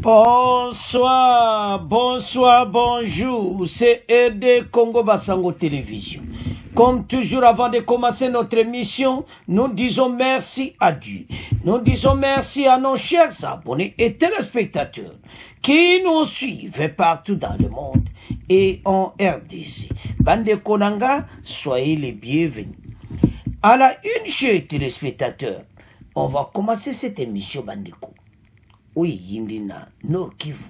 Bonsoir, bonsoir, bonjour, c'est RD Congo Basango Télévision. Comme toujours, avant de commencer notre émission, nous disons merci à Dieu. Nous disons merci à nos chers abonnés et téléspectateurs qui nous suivent partout dans le monde et en RDC. Bande Konanga, soyez les bienvenus. À la une, chers téléspectateurs, on va commencer cette émission Bandeko. Oui, Yindina, Nord Kivu.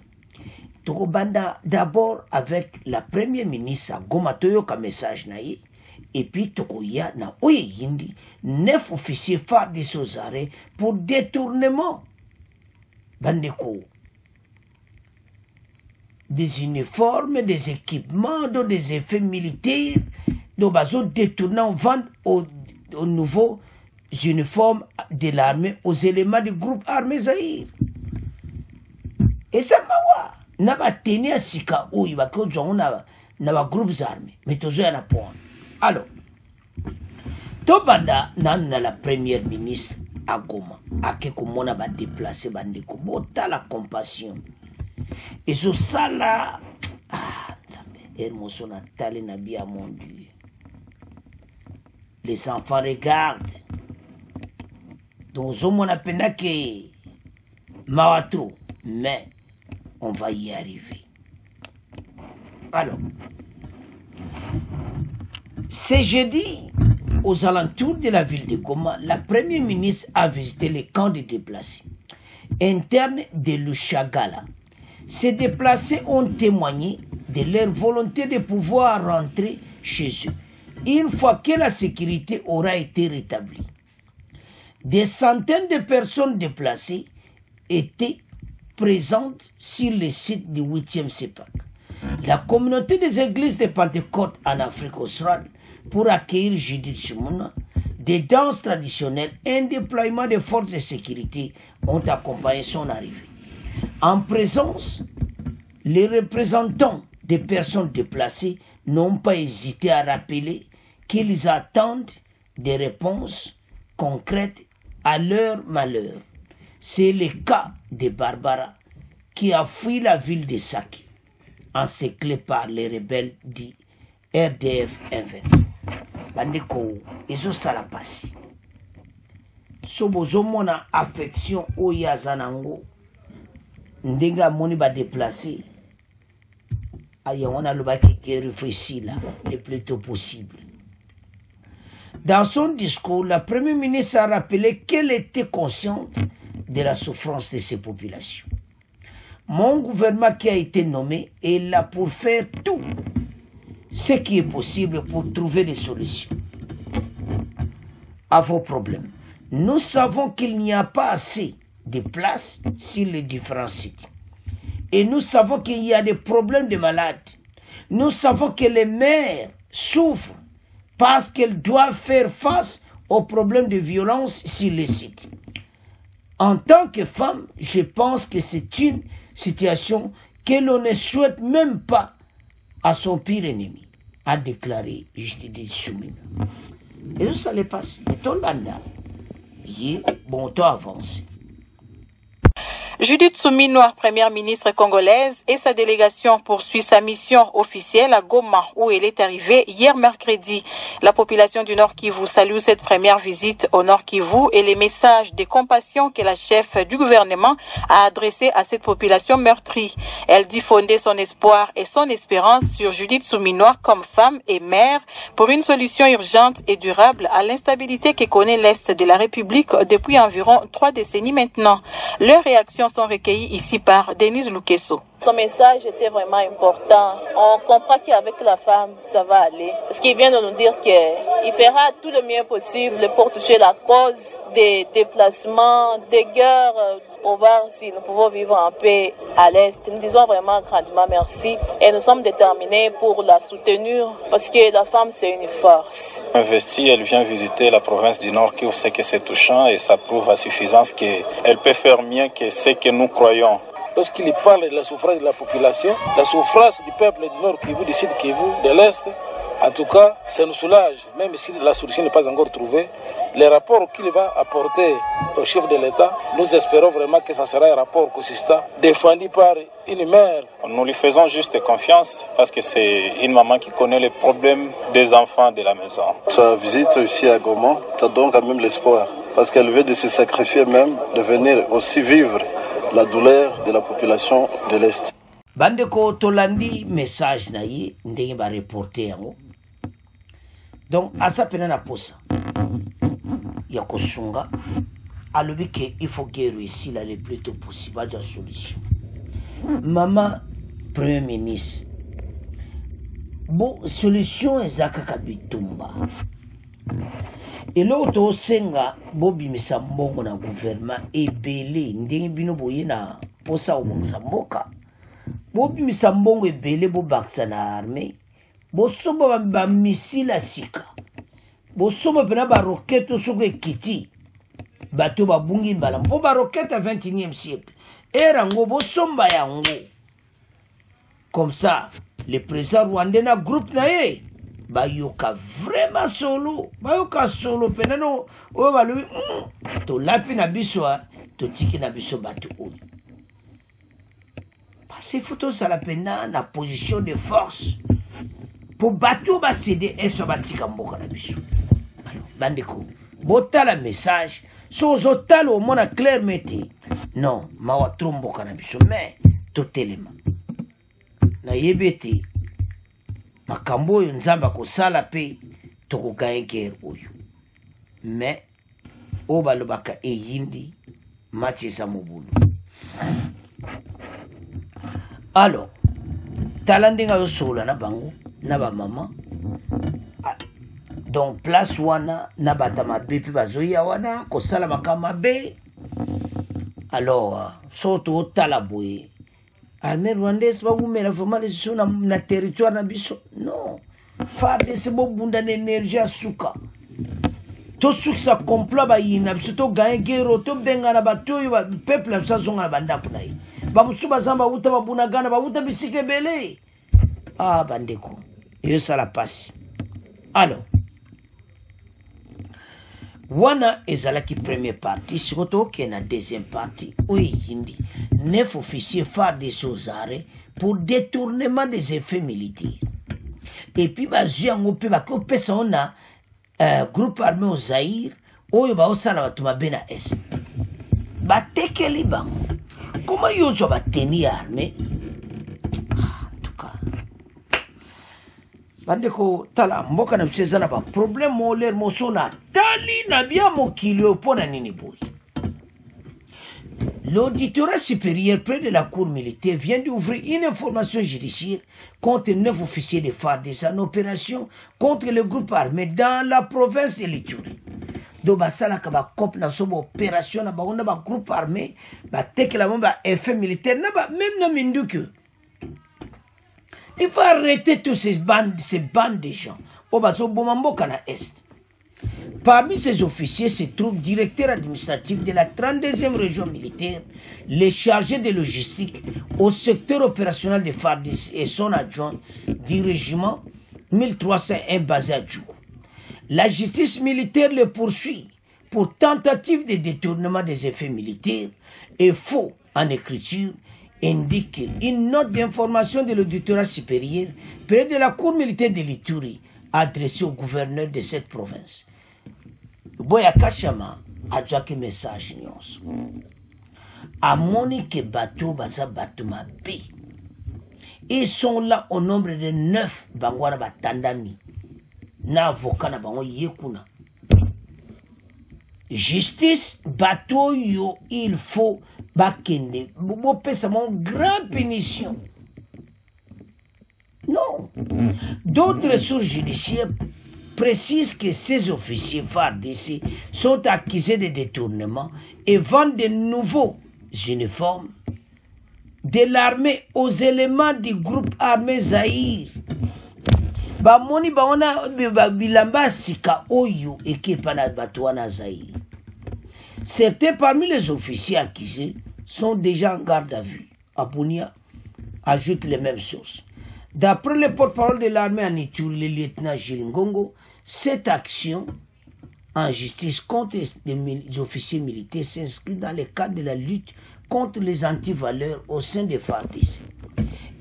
Tokobanda d'abord avec la première ministre Goma Toyoka message naïe. Et puis Tokoya na Oye Yindi, 9 officiers phares de Sozare pour détournement. Bandeko. Des uniformes, des équipements, des effets militaires, nos bateaux détournant vendent aux nouveaux uniformes de l'armée aux éléments du groupe armé Zaïre. Et ça mawa naba teni asika oyi bakojo na groupes armés mais tozo ya na point. Alors to banda nan na la première ministre à Goma ake komona ba déplacer bandeko bota la compassion et so sala nzambe emotion na tali na bia mon Dieu. Les enfants regardent donc on appelle que mawatro mais on va y arriver. Alors, c'est jeudi, aux alentours de la ville de Goma, la première ministre a visité les camps de déplacés internes de Lushagala. Ces déplacés ont témoigné de leur volonté de pouvoir rentrer chez eux une fois que la sécurité aura été rétablie. Des centaines de personnes déplacées étaient présente sur le site du 8e CEPAC. La communauté des églises de Pentecôte en Afrique australe pour accueillir Judith Sumunwa, des danses traditionnelles et un déploiement de forces de sécurité ont accompagné son arrivée. En présence, les représentants des personnes déplacées n'ont pas hésité à rappeler qu'ils attendent des réponses concrètes à leur malheur. C'est le cas de Barbara qui a fui la ville de Saki, encerclée par les rebelles du RDF inverti. Bandeko, ezo sala pasi. Sobozo mona affection oya zanango, ndenga moni ba déplacé. Aya wana lobaki qui réfléchit là, le plus tôt possible. Dans son discours, la première ministre a rappelé qu'elle était consciente de la souffrance de ces populations. Mon gouvernement qui a été nommé est là pour faire tout ce qui est possible pour trouver des solutions à vos problèmes. Nous savons qu'il n'y a pas assez de place sur les différents sites. Et nous savons qu'il y a des problèmes de malades. Nous savons que les mères souffrent parce qu'elles doivent faire face aux problèmes de violence sur les sites. En tant que femme, je pense que c'est une situation que l'on ne souhaite même pas à son pire ennemi, a déclaré Judith Sumunwa. Et ça les passe. Et ton landa, bon temps avancé. Judith Sumunwa, première ministre congolaise, et sa délégation poursuit sa mission officielle à Goma, où elle est arrivée hier mercredi. La population du Nord Kivu salue cette première visite au Nord Kivu et les messages de compassion que la chef du gouvernement a adressés à cette population meurtrie. Elle dit fonder son espoir et son espérance sur Judith Sumunwa comme femme et mère pour une solution urgente et durable à l'instabilité que connaît l'Est de la République depuis environ 3 décennies maintenant. Leur réaction sont recueillis ici par Denise Lukeso. Son message était vraiment important. On comprend qu'avec la femme, ça va aller. Ce qu'il vient de nous dire qu'il fera tout le mieux possible pour toucher la cause des déplacements, des guerres, pour voir si nous pouvons vivre en paix à l'Est. Nous disons vraiment grandement merci et nous sommes déterminés pour la soutenir parce que la femme, c'est une force. Investie, elle vient visiter la province du Nord Kivu, c'est que c'est touchant et ça prouve à suffisance qu'elle peut faire mieux que ce que nous croyons. Lorsqu'il parle de la souffrance de la population, la souffrance du peuple du Nord Kivu, du Sud Kivu, de l'Est, En tout cas, ça nous soulage, même si la solution n'est pas encore trouvée. Les rapports qu'il va apporter au chef de l'État, nous espérons vraiment que ça sera un rapport consistant, défendu par une mère. Nous lui faisons juste confiance parce que c'est une maman qui connaît les problèmes des enfants de la maison. Sa visite ici à Goma, ça donne quand même l'espoir, parce qu'elle veut de se sacrifier même, de venir aussi vivre la douleur de la population de l'Est. Bandeko tolandi message na ye ndenge ba reporter yango. Donc asa pena na posa ya kosunga alobi ke il faut que réussir là le plus tôt possible à solution. Maman premier ministre bon solution ezaka kabitumba. Et l'autre senga bobi misa mbongo na gouvernement ebele ndenge bino boye na posa obongisa mboka. Bobi misa mbongo ebele bobakisa na armée. Bosomba ba missile a sika. Bosomba pena ba roquette soko ekiti. Bato ba bungi mbala. Bo ba roquette à 21e siècle. Erango bosomba yango. Comme ça, le président rwandais na groupe na ye ba yoka vraiment solo. Ba yoka solo pena no o ba lui to lapi na biso to tiki na biso bato o. Parce photo ça la pena na position de force. Pour bateau ba céder et so batika mboka na biso. Alors bandeko, bota la message, so zotalo au mona clair meti. Non, ma wa tromboka na biso mais totelema. Na yebeti makambo yo nzamba ko sala pe toko gaenker oyo. Mais o balobaka eyindi match sa mobulu. Alors, talandinga yo sola na bango. Naba maman donc place wana nabata mabe puis bazoya wana ko sala makama be alors soto tala boye armée rwandaise ba bumela vraiment les sous na territoire na biso non farde se bo bunda na énergie suka to suki sa complot ba yina biso to gagne guerre to benga na bato yo peuple sa zonga na banda kuna yi ba musuba zamba uta ba bunagana ba uta bisike bele ah bandeko et ça la passe. Alors, wana ezalaki première partie, surtout qu'il y a une deuxième partie. Oui, hindi 9 officiers phares des Sozare pour détournement des effets militaires. Et puis bazui yango pe bakopesa ona groupe armé au Zaïre, oyo ba osala batuma bena est. Batekeli bango. Comment yozo ba tenir armée? Bandeko tala mboka na mseza na ba problème moler mosona tali na bia mokili opona nini boy. L'auditorat supérieur près de la cour militaire vient d'ouvrir une information judiciaire contre 9 officiers de FARDC en opération contre le groupe armé dans la province de l'Ituri. Donc basala ka ba cop na so opération na ba on ba groupe armé ba tekela ba effet militaire na ba même na minduku. Il faut arrêter tous ces bandes de gens. Est. Parmi ces officiers se trouve le directeur administratif de la 32e région militaire, le chargé de logistique au secteur opérationnel de FARDC et son adjoint du régiment 1301 basé à Djougou. La justice militaire le poursuit pour tentative de détournement des effets militaires et faux en écriture, indique une note d'information de l'auditorat supérieur près de la cour militaire de l'Ituri adressée au gouverneur de cette province. Boya Kachama a déjà un message. A Monique Bateau Baza Batuma B. Ils sont là au nombre de 9 Bangwana Batandami. Na avocat na bango yekuna. Justice bateau yo il faut bakende. Bobo pesa mon grand punition. Non. D'autres sources judiciaires précisent que ces officiers FARDC sont accusés de détournement et vendent de nouveaux uniformes de l'armée aux éléments du groupe armé Zaïre. Bamoni baona bilamba sika oyo ekipa na batwana Zaïre. Certains parmi les officiers accusés sont déjà en garde à vue. Abunia ajoute les mêmes sources. D'après le porte-parole de l'armée en Ituri, le lieutenant Gilles Ngongo, cette action en justice contre les officiers militaires s'inscrit dans le cadre de la lutte contre les antivaleurs au sein des FARDC.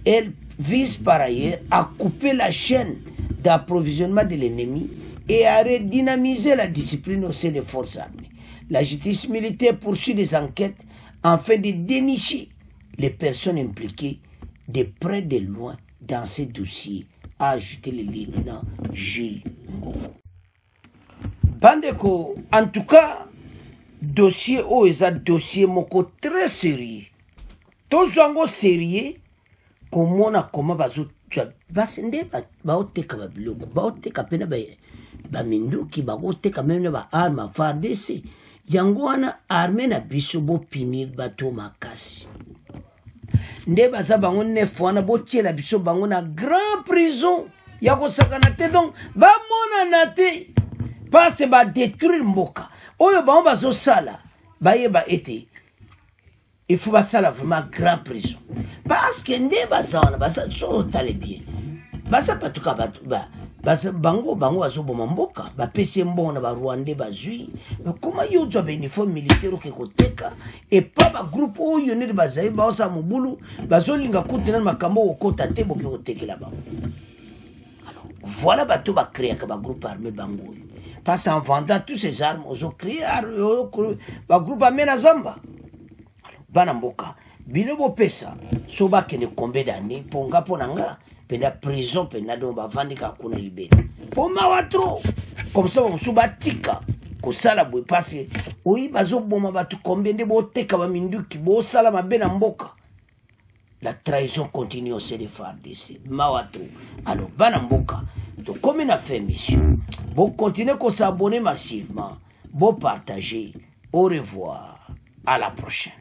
Elle vise par ailleurs à couper la chaîne d'approvisionnement de l'ennemi et à redynamiser la discipline au sein des forces armées. La justice militaire poursuit des enquêtes afin de dénicher les personnes impliquées de près de loin dans ces dossiers, a ajouté le lieutenant Gilles Ngongo. Bandeko, en tout cas, dossier dossier moko très sérieux. Tozango sérieux, comme on a comment basende baoteka babiloko, baoteka pena ba minduki, baoteka même ba arme FARDC. Yango wana armée na biso bo pinir bato makasi. Nde baza bango neuf wana bo tiela biso bango na grand prison. Yako sakana te donc ba mona na te. Parce ba détruire mboka. Oyo bango bazo sala ba yeba ete. Il faut basala vraiment grand prison. Parce que nde baza wana baza so tale bien. Baza patuka ba bango azo boma mboka ba pese mbona ba Rwanda bazui comment yo zo ba uniforme militaire ke koteka et pas ba groupe oyo ne bazai ba osa mubulu bazolinga kutena makambo okota te boke kotekela ba. Alors voilà bato ba créer ka ba groupe armé bango parce en vendant tous ces armes aux créer ba groupe armé na zamba. Alors bana mboka bino bo pesa so ba kene combien d'années ponga ponanga pena prison pena don ba vandika kuna libé pour mawatro comme ça on subatika ko sala boy passer oui bazo boma batu combien de boteka ba minduki bo sala mabe na mboka. La trahison continue au sein des FARDC mawatro. Alors bana mboka donc comme on a fait mission bon continuer ko s'abonner massivement bon partager. Au revoir, à la prochaine.